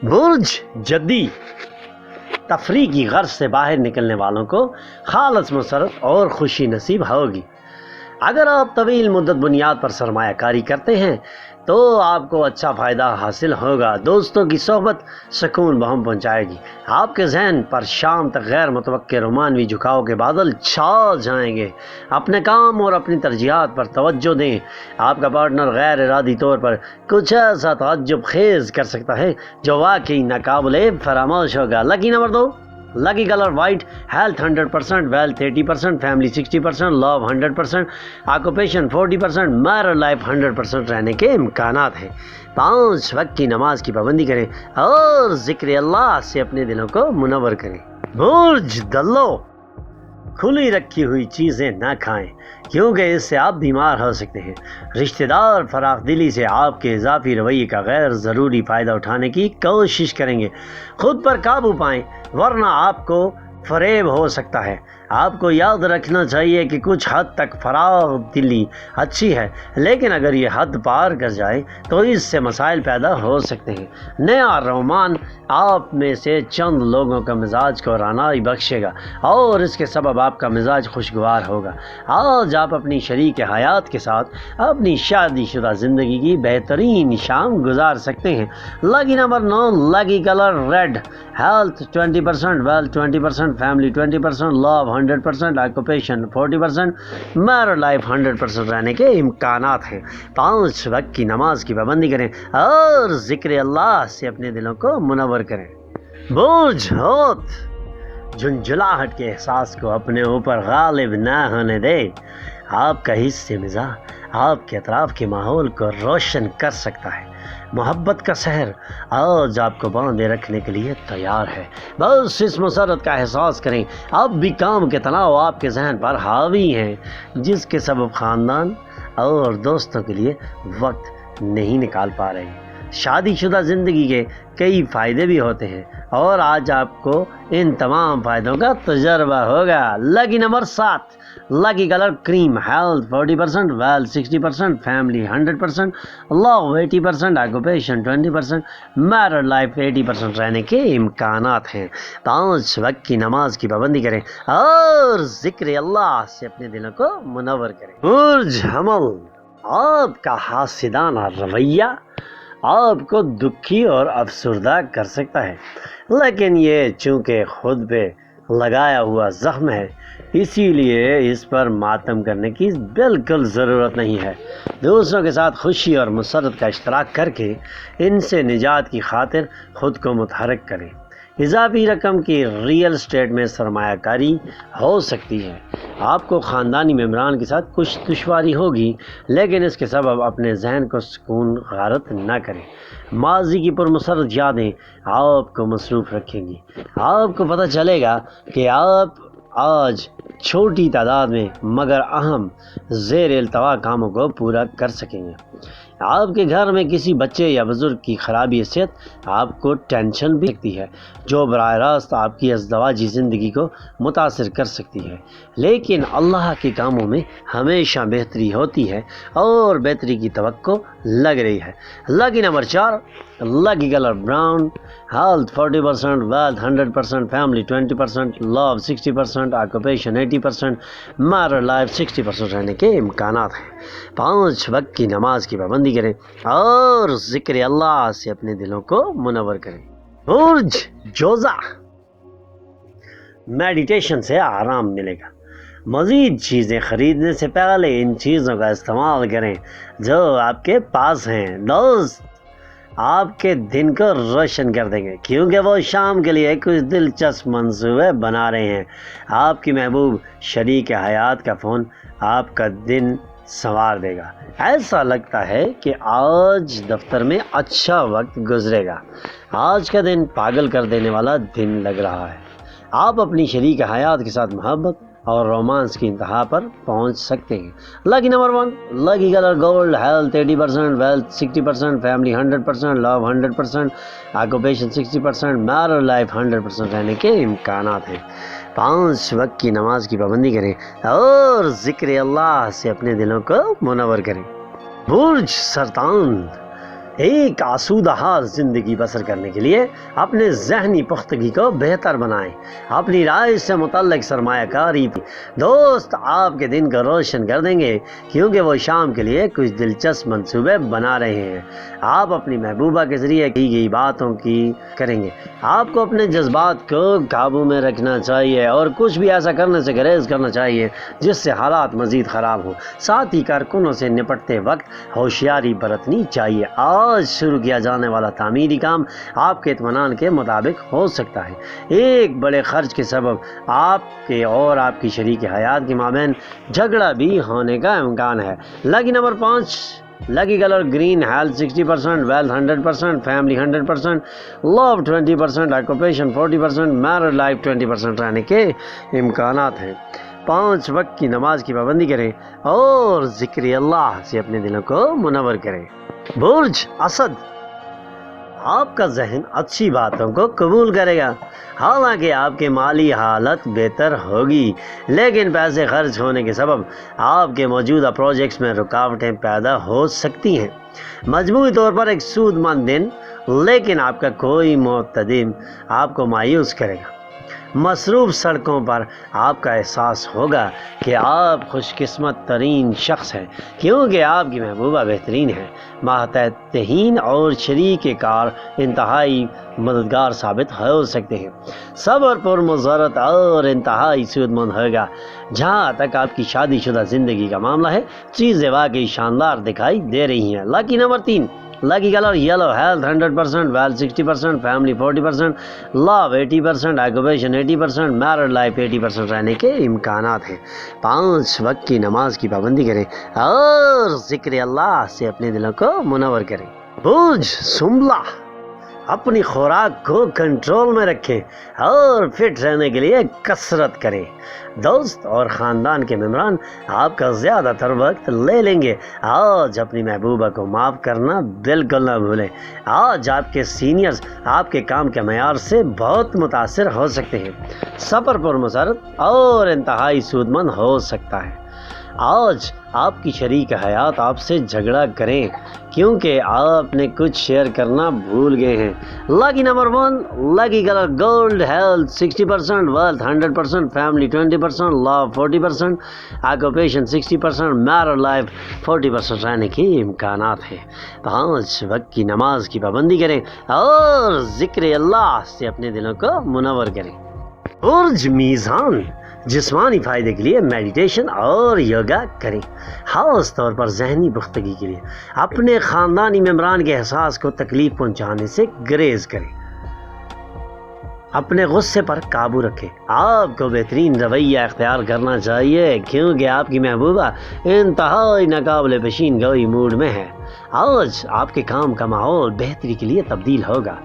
برج جدی تفریح کی غرض سے باہر نکلنے والوں کو خالص مسرت اور خوشی نصیب ہوگی۔ اگر آپ طویل مدت بنیاد پر سرمایہ کاری کرتے ہیں تو آپ کو اچھا فائدہ حاصل ہوگا۔ دوستوں کی صحبت سکون بہم پہنچائے گی۔ آپ کے ذہن پر شام تک غیر متوقع رومانوی جھکاؤ کے بادل چھا جائیں گے۔ اپنے کام اور اپنی ترجیحات پر توجہ دیں۔ آپ کا پارٹنر غیر ارادی طور پر کچھ ایسا تعجب خیز کر سکتا ہے جو واقعی ناقابل فراموش ہوگا۔ Lucky number 2، lucky colour white, health 100%، wealth 80%، family 60%، love 100%، occupation 40%، marital life 100% رہنے کے امکانات ہیں۔ 5 وقت کی نماز کی پابندی کریں اور ذکر اللہ سے اپنے دلوں کو منور کریں۔ برج دلو، کھلی رکھی ہوئی چیزیں نہ کھائیں کیونکہ اس سے آپ بیمار ہو سکتے ہیں۔ رشتہ دار فراخ دلی سے آپ کے اضافی رویے کا غیر ضروری فائدہ اٹھانے کی کوشش کریں گے۔ خود پر قابو پائیں ورنہ آپ کو فریب ہو سکتا ہے۔ آپ کو یاد رکھنا چاہیے کہ کچھ حد تک فراخ دلی اچھی ہے، لیکن اگر یہ حد پار کر جائے تو اس سے مسائل پیدا ہو سکتے ہیں۔ نیا رومان آپ میں سے چند لوگوں کا مزاج کو رعنائی بخشے گا اور اس کے سبب آپ کا مزاج خوشگوار ہوگا۔ آج آپ اپنی شریک حیات کے ساتھ اپنی شادی شدہ زندگی کی بہترین شام گزار سکتے ہیں۔ Lucky number 9، lucky colour red, health 20%، wealth 20%، family 20%، love 100%، occupation 40%، marital life 100% رہنے کے امکانات ہیں۔ 5 وقت کی نماز کی پابندی کریں اور ذکر اللہ سے اپنے دلوں کو منور کریں۔ برج حوت، جھنجھلاہٹ کے احساس کو اپنے اوپر غالب نہ ہونے دے۔ آپ کا حس مزاج آپ کے اطراف کے ماحول کو روشن کر سکتا ہے۔ محبت کا سحر آج آپ کو باندھے رکھنے کے لیے تیار ہے۔ بس اس مسرت کا احساس کریں۔ اب بھی کام کے تناؤ آپ کے ذہن پر حاوی ہیں جس کے سبب خاندان اور دوستوں کے لیے وقت نہیں نکال پا رہے ہیں۔ شادی شدہ زندگی کے کئی فائدے بھی ہوتے ہیں اور آج آپ کو ان تمام فائدوں کا تجربہ ہوگا۔ لکی نمبر 7، لکی کلر کریم، health 40%، wealth 60%، family 100%، love 80%، occupation 20%، Meeral life 80% رہنے کے امکانات ہیں۔ 5 وقت کی نماز کی پابندی کریں اور ذکر اللہ سے اپنے دلوں کو منور کریں۔ برج حمل، آپ کا حاسدانہ رویہ آپ کو دکھی اور افسردہ کر سکتا ہے، لیکن یہ چونکہ خود پہ لگایا ہوا زخم ہے اسی لیے اس پر ماتم کرنے کی بالکل ضرورت نہیں ہے۔ دوسروں کے ساتھ خوشی اور مسرت کا اشتراک کر کے ان سے نجات کی خاطر خود کو متحرک کریں۔ اضافی رقم کی ریئل اسٹیٹ میں سرمایہ کاری ہو سکتی ہے۔ آپ کو خاندانی ممبران کے ساتھ کچھ دشواری ہوگی لیکن اس کے سبب اپنے ذہن کو سکون غارت نہ کریں۔ ماضی کی پرمسرت یادیں آپ کو مصروف رکھیں گی۔ آپ کو پتہ چلے گا کہ آپ آج چھوٹی تعداد میں مگر اہم زیر التوا کاموں کو پورا کر سکیں گے۔ آپ کے گھر میں کسی بچے یا بزرگ کی خرابی صحت آپ کو ٹینشن بھی سکتی ہے جو براہ راست آپ کی ازدواجی زندگی کو متاثر کر سکتی ہے، لیکن اللہ کے کاموں میں ہمیشہ بہتری ہوتی ہے اور بہتری کی توقع لگ رہی ہے۔ Lucky number 4، lucky colour brown, health 40%، wealth 100%، family 20%، love 60%، occupation 80%، marital life 60% رہنے کے امکانات ہیں۔ 5 وقت کی نماز کی پابندی کریں اور ذکر اللہ سے اپنے دلوں کو منور کریں۔ برج جوزا، میڈیٹیشن سے آرام ملے گا۔ مزید چیزیں خریدنے سے پہلے ان چیزوں کا استعمال کریں جو آپ کے پاس ہیں۔ دوست آپ کے دن کو روشن کر دیں گے کیونکہ وہ شام کے لیے کچھ دلچسپ منصوبے بنا رہے ہیں۔ آپ کی محبوب شریک حیات کا فون آپ کا دن سنوار دے گا۔ ایسا لگتا ہے کہ آج دفتر میں اچھا وقت گزرے گا۔ آج کا دن پاگل کر دینے والا دن لگ رہا ہے۔ آپ اپنی شریک حیات کے ساتھ محبت اور رومانس کی انتہا پر پہنچ سکتے ہیں۔ Lucky number 1، lucky colour gold, health 80%، wealth 60%، family 100%، love 100%، occupation 60%، marital life 100% رہنے کے امکانات ہیں۔ 5 وقت کی نماز کی پابندی کریں اور ذکر اللہ سے اپنے دلوں کو منور کریں۔ برج سرطان، ایک آسودہ حال زندگی بسر کرنے کے لیے اپنے ذہنی پختگی کو بہتر بنائیں. اپنی رائے سے متعلق سرمایہ کاری دوست آپ کے دن کو روشن کر دیں گے، کیونکہ وہ شام کے لیے کچھ دلچسپ منصوبے بنا رہے ہیں. آپ اپنی محبوبہ کے ذریعے کی گئی باتوں کی کریں گے. آپ کو اپنے جذبات کو قابو میں رکھنا چاہیے اور کچھ بھی ایسا کرنے سے گریز کرنا چاہیے جس سے حالات مزید خراب ہوں. ساتھ ہی کارکنوں سے نپٹتے وقت ہوشیاری برتنی چاہیے. آج شروع کیا جانے والا تعمیری کام آپ کے اطمینان کے مطابق ہو سکتا ہے. ایک بڑے خرچ کے سبب آپ کے اور آپ کی شریک حیات کے مابین جھگڑا بھی ہونے کا امکان ہے. Lucky number 5، lucky colour green, health 60%، wealth 100%، family 100%، love 20%، occupation 40%، married life 20% رہنے کے امکانات ہیں. 5 وقت کی نماز کی پابندی کریں اور ذکر اللہ سے اپنے دلوں کو منور کریں. برج اسد، آپ کا ذہن اچھی باتوں کو قبول کرے گا. حالانکہ آپ کی مالی حالت بہتر ہوگی، لیکن پیسے خرچ ہونے کے سبب آپ کے موجودہ پروجیکٹس میں رکاوٹیں پیدا ہو سکتی ہیں. مجموعی طور پر ایک سود مند دن، لیکن آپ کا کوئی متدین آپ کو مایوس کرے گا. مصروف سڑکوں پر آپ کا احساس ہوگا کہ آپ خوش قسمت ترین شخص ہیں، کیونکہ آپ کی محبوبہ بہترین ہے. ماتحتین اور شریک کار انتہائی مددگار ثابت ہو سکتے ہیں. صبر پر مضرت اور انتہائی سود مند ہوگا. جہاں تک آپ کی شادی شدہ زندگی کا معاملہ ہے، چیزیں واقعی شاندار دکھائی دے رہی ہیں. Lucky number 3، lucky colour yellow, health 100%، wealth 60%، family 40%، love 80%، occupation 80%، married life 80% رہنے کے امکانات ہیں. 5 وقت کی نماز کی پابندی کریں اور ذکر اللہ سے اپنے دلوں کو منور کریں. برج سنبلہ، اپنی خوراک کو کنٹرول میں رکھیں اور فٹ رہنے کے لیے کسرت کریں. دوست اور خاندان کے ممبران آپ کا زیادہ تر وقت لے لیں گے. آج اپنی محبوبہ کو معاف کرنا بالکل نہ بھولیں. آج آپ کے سینئرز آپ کے کام کے معیار سے بہت متاثر ہو سکتے ہیں. سفر پر مسرت اور انتہائی سود مند ہو سکتا ہے. آج آپ کی شریک حیات آپ سے جھگڑا کریں کیونکہ آپ نے کچھ شیئر کرنا بھول گئے ہیں. Lucky number 1، lucky colour gold, health 60%، wealth 100%، family 20%، love 40%، occupation 60%، married life 40% رہنے کے امکانات ہیں. 5 وقت کی نماز کی پابندی کریں اور ذکر اللہ سے اپنے دلوں کو منور کریں. برج میزان، جسمانی فائدے کے لیے میڈیٹیشن اور یوگا کریں، خاص طور پر ذہنی پختگی کے لیے. اپنے خاندانی ممبران کے احساس کو تکلیف پہنچانے سے گریز کریں. اپنے غصے پر قابو رکھیں. آپ کو بہترین رویہ اختیار کرنا چاہیے کیونکہ آپ کی محبوبہ انتہائی ناقابل پیشین گوئی موڈ میں ہے. آج آپ کے کام کا ماحول بہتری کے لیے تبدیل ہوگا.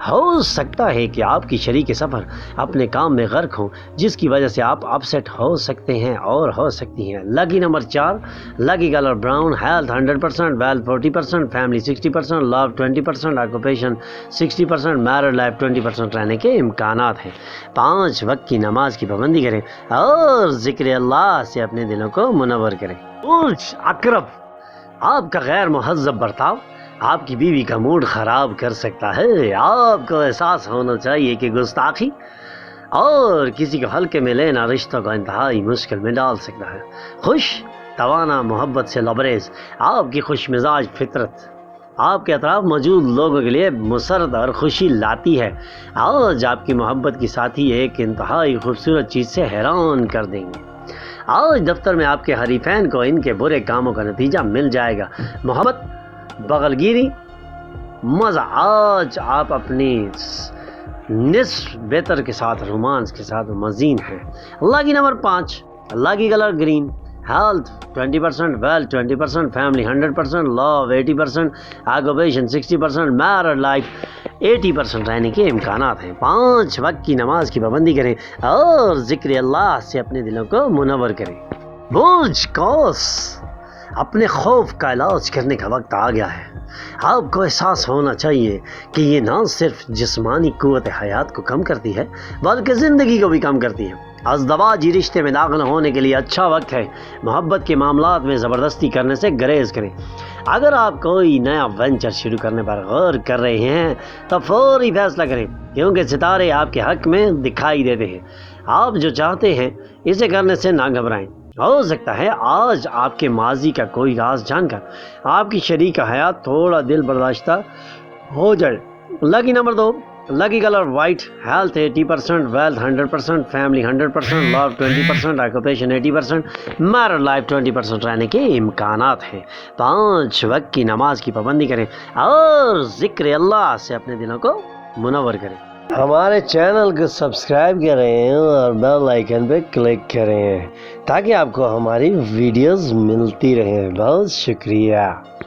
ہو سکتا ہے کہ آپ کی شریک سفر اپنے کام میں غرق ہوں، جس کی وجہ سے آپ اپسیٹ ہو سکتے ہیں اور ہو سکتی ہیں. Lucky number 4، lucky colour brown, health 100%، wealth 40%، family 60%، love 20%، occupation 60%، married life 20% رہنے کے امکانات ہیں. 5 وقت کی نماز کی پابندی کریں اور ذکر اللہ سے اپنے دلوں کو منور کریں. برج عقرب، آپ کا غیر مہذب برتاؤ آپ کی بیوی کا موڈ خراب کر سکتا ہے. آپ کو احساس ہونا چاہیے کہ گستاخی اور کسی کو ہلکے میں لینا رشتوں کو انتہائی مشکل میں ڈال سکتا ہے. خوش توانا، محبت سے لبریز آپ کی خوش مزاج فطرت آپ کے اطراف موجود لوگوں کے لیے مسرت اور خوشی لاتی ہے. آج آپ کی محبت کی ساتھی ایک انتہائی خوبصورت چیز سے حیران کر دیں گے. آج دفتر میں آپ کے حریفین کو ان کے برے کاموں کا نتیجہ مل جائے گا. محبت، بغلگیری، مزہ، آج آپ اپنی نصف بہتر کے ساتھ رومانس کے ساتھ مزین ہیں. Lucky number 5، lucky colour green, health 20%، wealth 20%، family 100%، love 80%، occupation 60%، married life 80% رہنے کے امکانات ہیں. 5 وقت کی نماز کی پابندی کریں اور ذکر اللہ سے اپنے دلوں کو منور کریں. برج قوس، اپنے خوف کا علاج کرنے کا وقت آ گیا ہے۔ آپ کو احساس ہونا چاہیے کہ یہ نہ صرف جسمانی قوت حیات کو کم کرتی ہے بلکہ زندگی کو بھی کم کرتی ہے۔ ازدواجی رشتے میں داخل ہونے کے لیے اچھا وقت ہے۔ محبت کے معاملات میں زبردستی کرنے سے گریز کریں۔ اگر آپ کوئی نیا وینچر شروع کرنے پر غور کر رہے ہیں تو فوری فیصلہ کریں، کیونکہ ستارے آپ کے حق میں دکھائی دیتے ہیں۔ آپ جو چاہتے ہیں اسے کرنے سے نہ گھبرائیں۔ ہو سکتا ہے آج آپ کے ماضی کا کوئی راز جان کر آپ کی شریک حیات تھوڑا دل برداشتہ ہو جائے۔ Lucky number 2، lucky colour white, health 80%، wealth 100%، family 100%، love 20%، occupation 80%، married life 20% رہنے کے امکانات ہیں۔ 5 وقت کی نماز کی پابندی کریں اور ذکر اللہ سے اپنے دلوں کو منور کریں۔ ہمارے چینل کو سبسکرائب کریں اور بیل آئیکن پہ کلک کریں تاکہ آپ کو ہماری ویڈیوز ملتی رہیں۔ بہت شکریہ۔